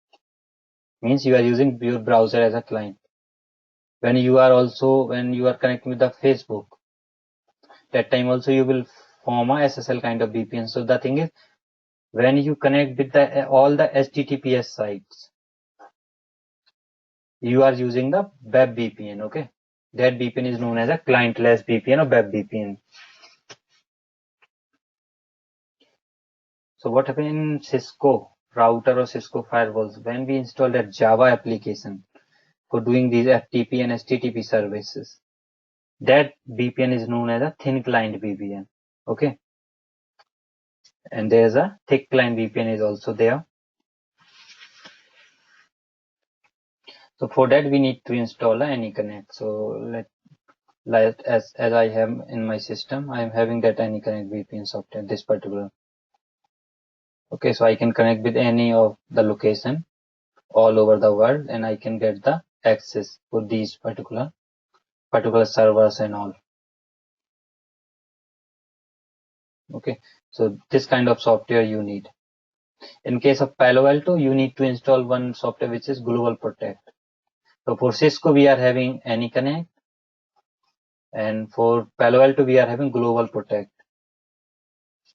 Means you are using your browser as a client. When you are connecting with the Facebook, that time also you will form a SSL kind of VPN. So the thing is, when you connect with the all the HTTPS sites, you are using the web VPN. Okay, that VPN is known as a clientless VPN or web VPN. So what happened in Cisco router or Cisco firewalls, when we install that Java application for doing these FTP and HTTP services, that VPN is known as a thin client VPN. Okay, and there's a thick client VPN is also there. So for that we need to install a AnyConnect. So as I have in my system, I am having that AnyConnect VPN software, this particular. Okay, so I can connect with any of the location all over the world, and I can get the access for these particular servers and all. Okay, so this kind of software you need. In case of Palo Alto, you need to install one software which is Global Protect. So for Cisco, we are having AnyConnect, and for Palo Alto, we are having Global Protect.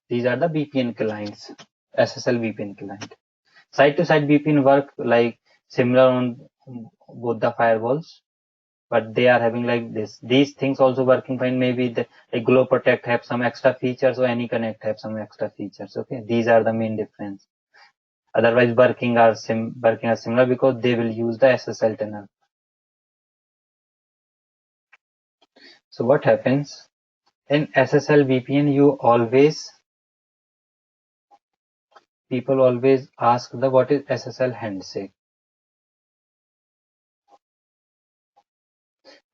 These are the VPN clients, SSL VPN client. Site-to-site VPN work like similar on both the firewalls, but they are having like this. These things also working fine. Maybe the Global Protect have some extra features, or AnyConnect have some extra features. Okay, these are the main difference. Otherwise, working are similar because they will use the SSL tunnel. So what happens in SSL VPN? People always ask what is SSL handshake.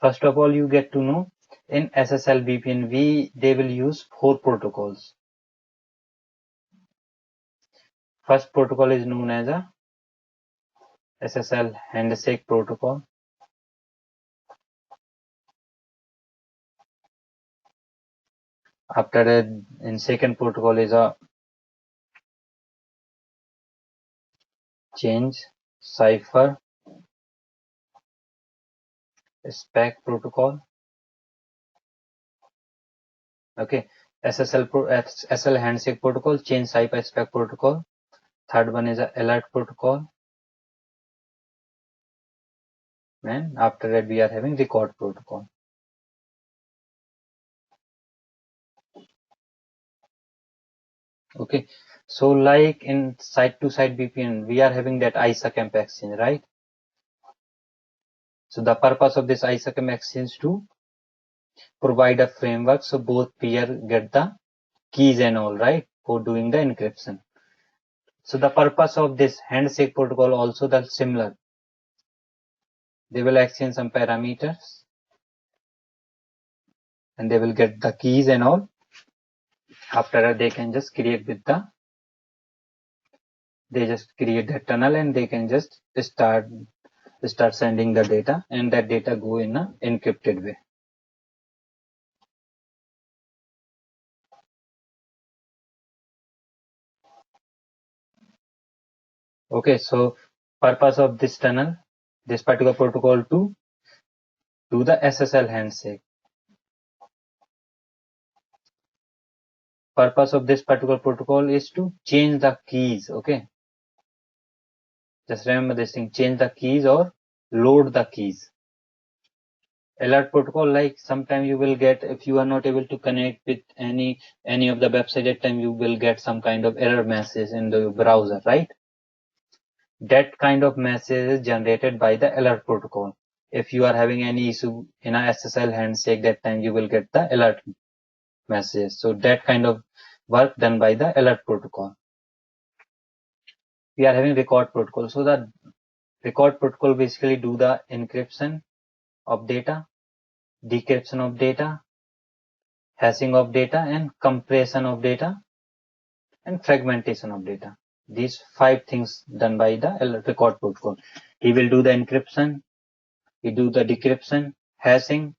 First of all, you get to know in SSL VPN they will use 4 protocols. First protocol is known as a SSL handshake protocol. After that, in second protocol is a change cipher spec protocol. Okay, SSL handshake protocol, change cipher spec protocol. Third one is a alert protocol. And after that, we are having record protocol. Okay, so like in site-to-site VPN, we are having that ISACMP exchange, right? So the purpose of this ISACMP exchange to provide a framework so both peer get the keys and all, right, for doing the encryption. So the purpose of this handshake protocol also the similar. They will exchange some parameters and they will get the keys and all. After that, they can just create they just create the tunnel and they can just start sending the data, and that data go in a encrypted way. Okay, so purpose of this tunnel, this particular protocol to do the SSL handshake. Purpose of this particular protocol is to change the keys. Okay, just remember this thing, change the keys or load the keys. Alert protocol, like sometime you will get, if you are not able to connect with any of the website, at time you will get some kind of error message in the browser, right? That kind of message is generated by the alert protocol. If you are having any issue in a SSL handshake, that time you will get the alert message. So that kind of work done by the alert protocol. We are having record protocol. So the record protocol basically do the encryption of data, decryption of data, hashing of data, and compression of data, and fragmentation of data. These 5 things done by the record protocol. He will do the encryption, he do the decryption, hashing,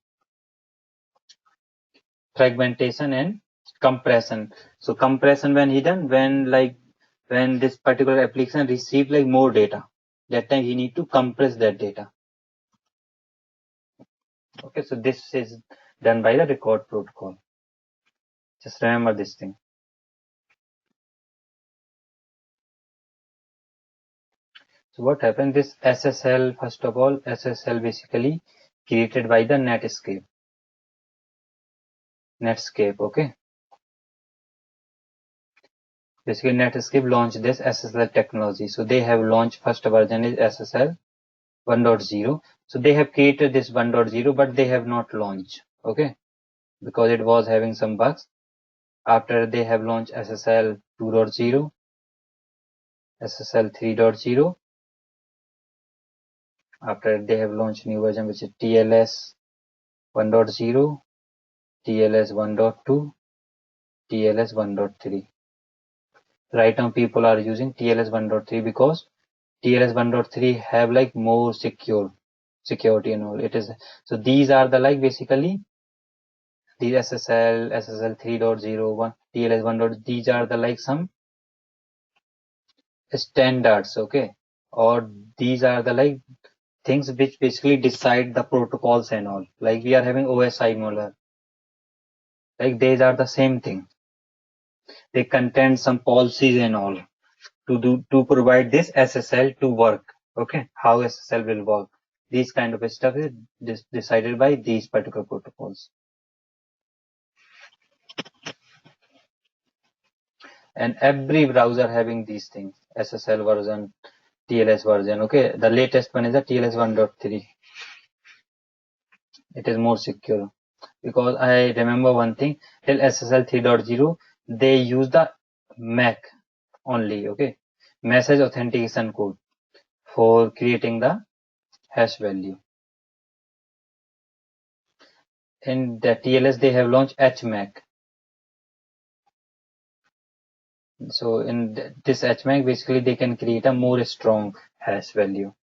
fragmentation, and compression. So compression when he done, when this particular application receive like more data, that time he need to compress that data. Okay, so this is done by the record protocol. Just remember this thing. So what happened? This SSL, first of all, SSL basically created by the Netscape. Okay. Basically, Netscape launched this SSL technology. So they have launched first version is SSL 1.0. So they have created this 1.0, but they have not launched. Okay, because it was having some bugs. After they have launched SSL 2.0, SSL 3.0. After they have launched new version which is TLS 1.0, TLS 1.2, TLS 1.3. Right now people are using TLS 1.3 because TLS 1.3 have like more security and all. It is so these are the like basically the SSL 3.0, TLS 1. These are the like some standards, okay, or these are the like things which basically decide the protocols and all. Like we are having OSI model, like these are the same thing. They contain some policies and all to provide this SSL to work. Okay, how SSL will work. These kind of stuff is decided by these particular protocols. And every browser having these things, SSL version, TLS version. Okay, the latest one is the TLS 1.3. It is more secure because I remember one thing, till SSL 3.0 they use the MAC only, okay, message authentication code, for creating the hash value. In the TLS they have launched HMAC. So in this HMAC basically they can create a more strong hash value.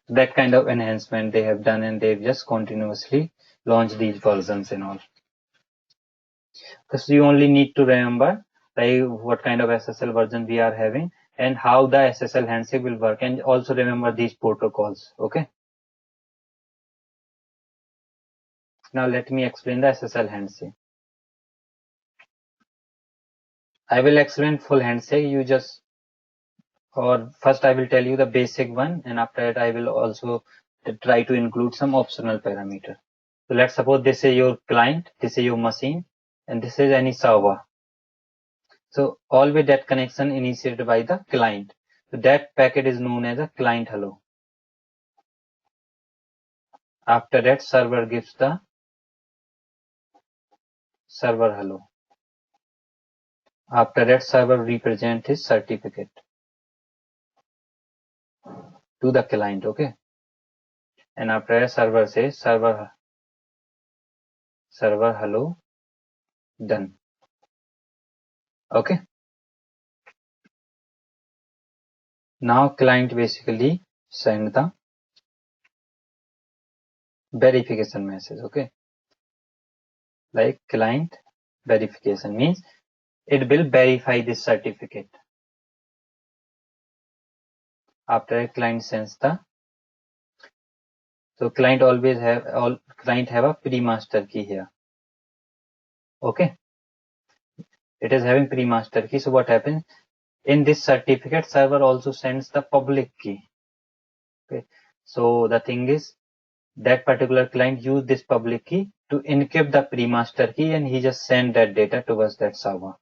That kind of enhancement they have done, and they've just continuously launched these versions and all. Because you only need to remember like what kind of SSL version we are having and how the SSL handshake will work, and also remember these protocols. Okay. Now let me explain the SSL handshake. I will explain full handshake. You just, or first I will tell you the basic one, and after that I will also try to include some optional parameter. So let's suppose this is your client, this is your machine, and this is any server. So always that connection initiated by the client. So that packet is known as a client hello. After that server gives the server hello. After that server represents his certificate to the client, okay. And after that server says server hello done. Okay. Now client basically send the verification message, okay. Like client verification means it will verify this certificate. After a client sends the, so client always have a pre-master key here. Okay. It is having pre-master key. So what happens in this certificate, server also sends the public key. Okay. So the thing is that particular client use this public key to encrypt the pre-master key, and he just send that data towards that server.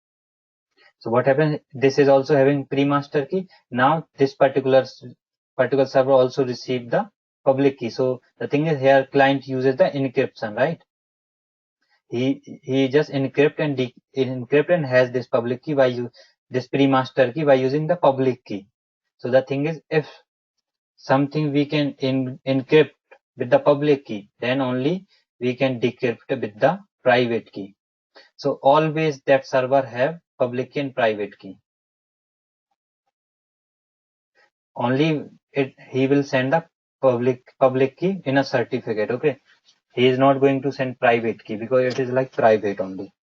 So what happens? This is also having pre-master key. Now this particular server also received the public key. So the thing is here client uses the encryption, right? He just encrypt and has this public key by this pre-master key by using the public key. So the thing is, if something we can encrypt with the public key, then only we can decrypt with the private key. So always that server have public key and private key. Only he will send the public key in a certificate. Okay, he is not going to send private key because it is like private only.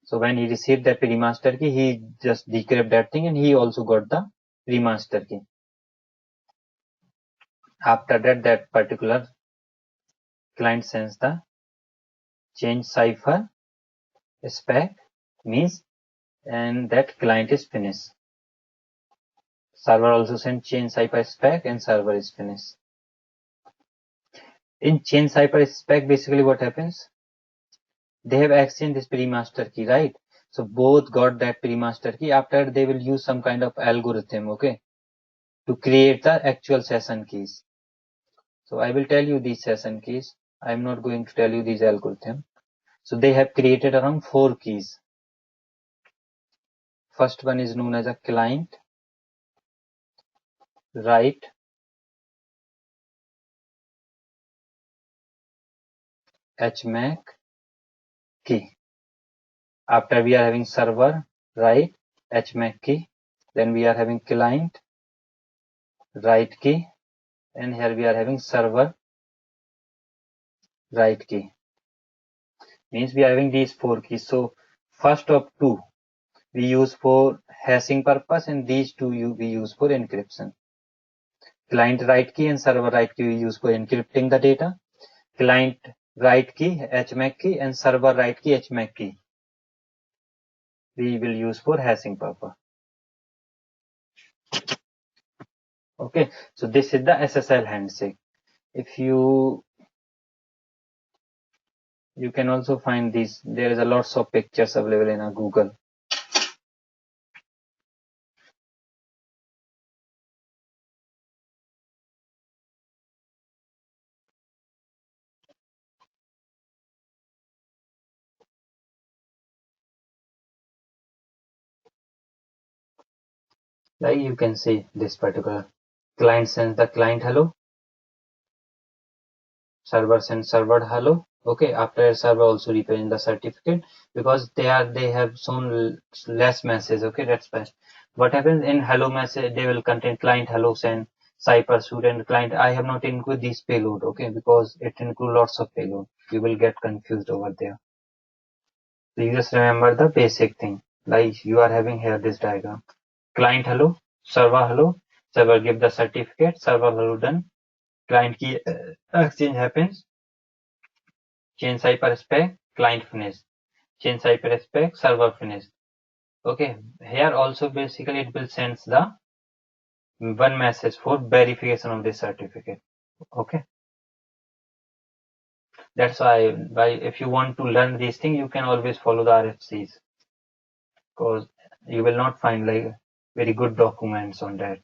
So when he received that pre-master key, he just decrypt that thing, and he also got the pre-master key. After that, that particular client sends the change cipher spec means, and that client is finished. Server also send change cipher spec and server is finished. In change cipher spec, basically what happens? They have exchanged this pre-master key, right? So both got that pre-master key. After they will use some kind of algorithm, okay, to create the actual session keys. So I will tell you these session keys. I am not going to tell you these algorithm. So they have created around 4 keys. First one is known as a client, write, HMAC key. After we are having server, write, HMAC key. Then we are having client, write key. And here we are having server, write key. Means we are having these 4 keys. So first of 2 we use for hashing purpose, and these 2 we use for encryption. Client write key and server write key we use for encrypting the data. Client write key, HMAC key, and server write key, HMAC key, we will use for hashing purpose. Okay, so this is the SSL handshake. If you can also find these. There is a lots of pictures available in a Google. Like you can see this particular client sends the client hello, server sends server hello. Okay, after server also represent the certificate because they have shown less message. Okay, that's fine. What happens in hello message, they will contain client hello send cipher student client. I have not included this payload, okay, because it includes lots of payload. You will get confused over there. So you just remember the basic thing, like you are having here this diagram. Client hello, server give the certificate, server hello done, client key exchange happens, change cipher spec, client finished, change cipher spec, server finished. Okay, here also basically it will send the one message for verification of this certificate. Okay, that's why if you want to learn these things, you can always follow the RFCs because you will not find like very good documents on that.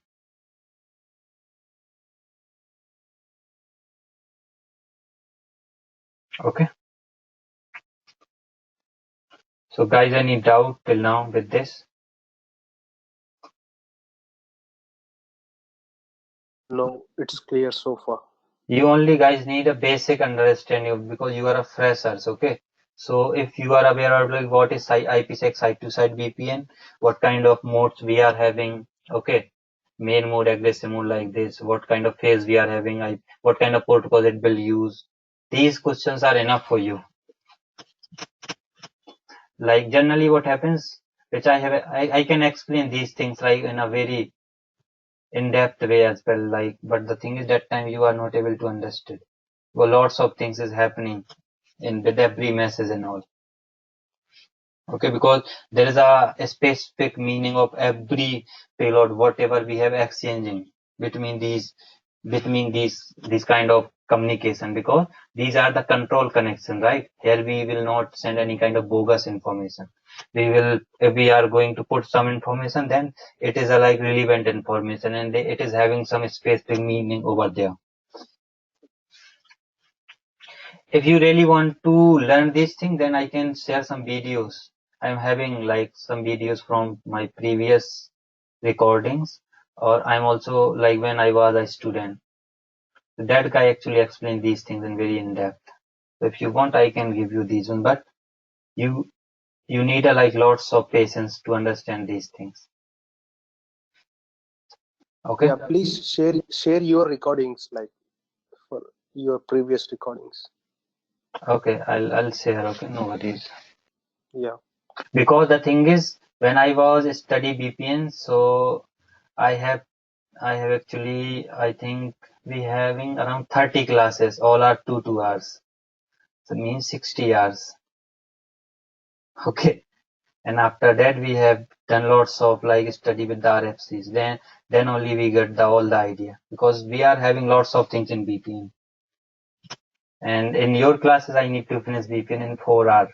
Okay, so guys, any doubt till now with this? No, it's clear so far. You only guys need a basic understanding because you are a freshers, okay? So if you are aware of like what is IPsec site-to-site VPN, what kind of modes we are having, okay? Main mode, aggressive mode like this, what kind of phase we are having, what kind of protocol it will use. These questions are enough for you. Like generally what happens, which I can explain these things like in a very in-depth way as well, like, but the thing is that time you are not able to understand. Well, lots of things is happening in with every message and all. Okay, because there is a specific meaning of every payload, whatever we have exchanging between these kind of communication, because these are the control connection, right? Here we will not send any kind of bogus information. We will, if we are going to put some information, then it is a like relevant information and it is having some specific meaning over there. If you really want to learn this thing, then I can share some videos. I'm having like some videos from my previous recordings, or I'm also like when I was a student. That guy actually explained these things in very in depth. So if you want, I can give you these one, but you need a like lots of patience to understand these things. Okay. Yeah, please share your recordings, like for your previous recordings. Okay, I'll share. Okay, no worries. Yeah. Because the thing is, when I was study VPN, so I have actually, I think we having around 30 classes, all are 2 hours. So it means 60 hours. Okay. And after that we have done lots of like study with the RFCs. Then only we get all the idea, because we are having lots of things in BPN. And in your classes I need to finish BPN in 4 hours.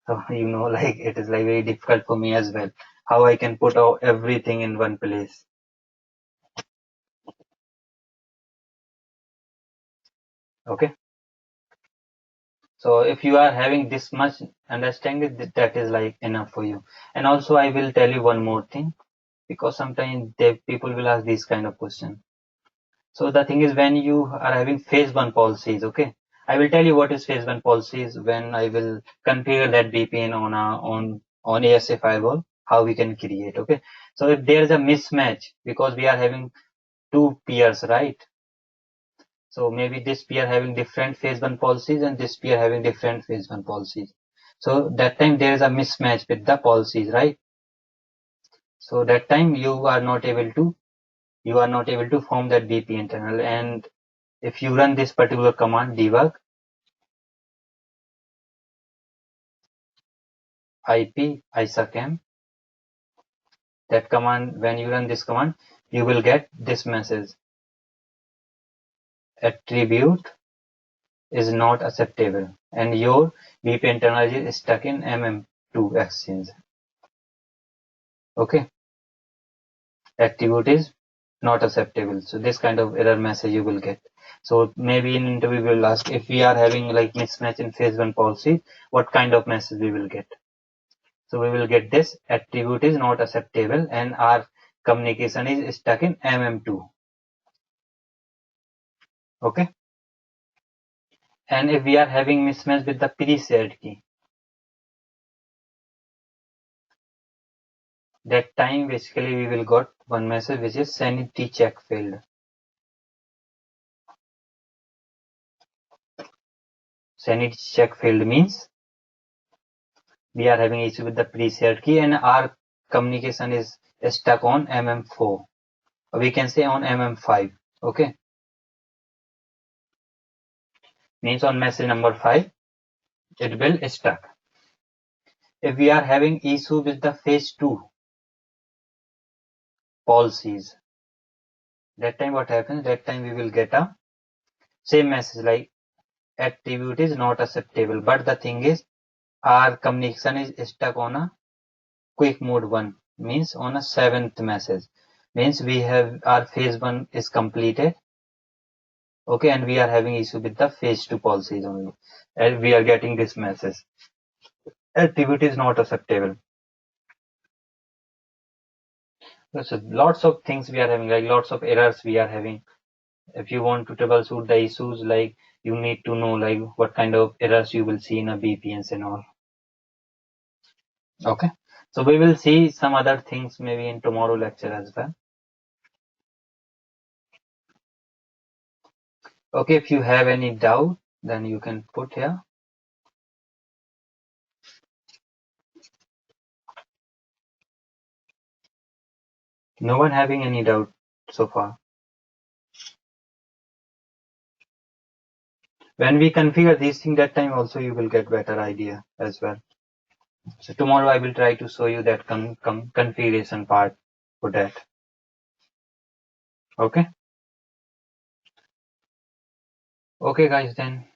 So like it is like very difficult for me as well, how I can put everything in one place. Okay. So if you are having this much understanding, that is like enough for you. And also I will tell you one more thing, because sometimes people will ask this kind of question. So the thing is, when you are having phase 1 policies, okay, I will tell you what is phase 1 policies when I will configure that VPN on ASA firewall, how we can create. Okay, so if there is a mismatch, because we are having two peers, right? So maybe this peer having different phase 1 policies and this peer having different phase 1 policies. So that time there is a mismatch with the policies, right? So that time you are not able to form that VPN tunnel. And if you run this particular command, debug IP isacam, that command, when you run this command, you will get this message: attribute is not acceptable and your VPN tunnel is stuck in MM2 exchange. Okay, attribute is not acceptable. So this kind of error message you will get. So maybe in interview we will ask, if we are having like mismatch in phase 1 policy, what kind of message we will get? So we will get this: attribute is not acceptable and our communication is stuck in MM2. Okay. And if we are having mismatch with the pre-shared key, that time basically we will got one message which is sanity check failed. Sanity check failed means we are having issue with the pre-shared key and our communication is stuck on MM4. Or we can say on MM5. Okay. Means on message number 5, it will stuck. If we are having issue with the phase 2 policies, that time what happens? That time we will get a same message like attribute is not acceptable. But the thing is, our communication is stuck on a quick mode 1, means on a 7th message, means we have our phase 1 is completed. Okay, and we are having issue with the phase 2 policies only, and we are getting this message: attribute is not acceptable. So lots of things we are having, like lots of errors we are having. If you want to troubleshoot the issues, like you need to know like what kind of errors you will see in a VPNs and all. Okay, so we will see some other things maybe in tomorrow lecture as well. Okay, if you have any doubt, then you can put here. No one having any doubt so far? When we configure these things, that time also you will get better idea as well. So tomorrow I will try to show you that configuration part for that. Okay. Okay guys, then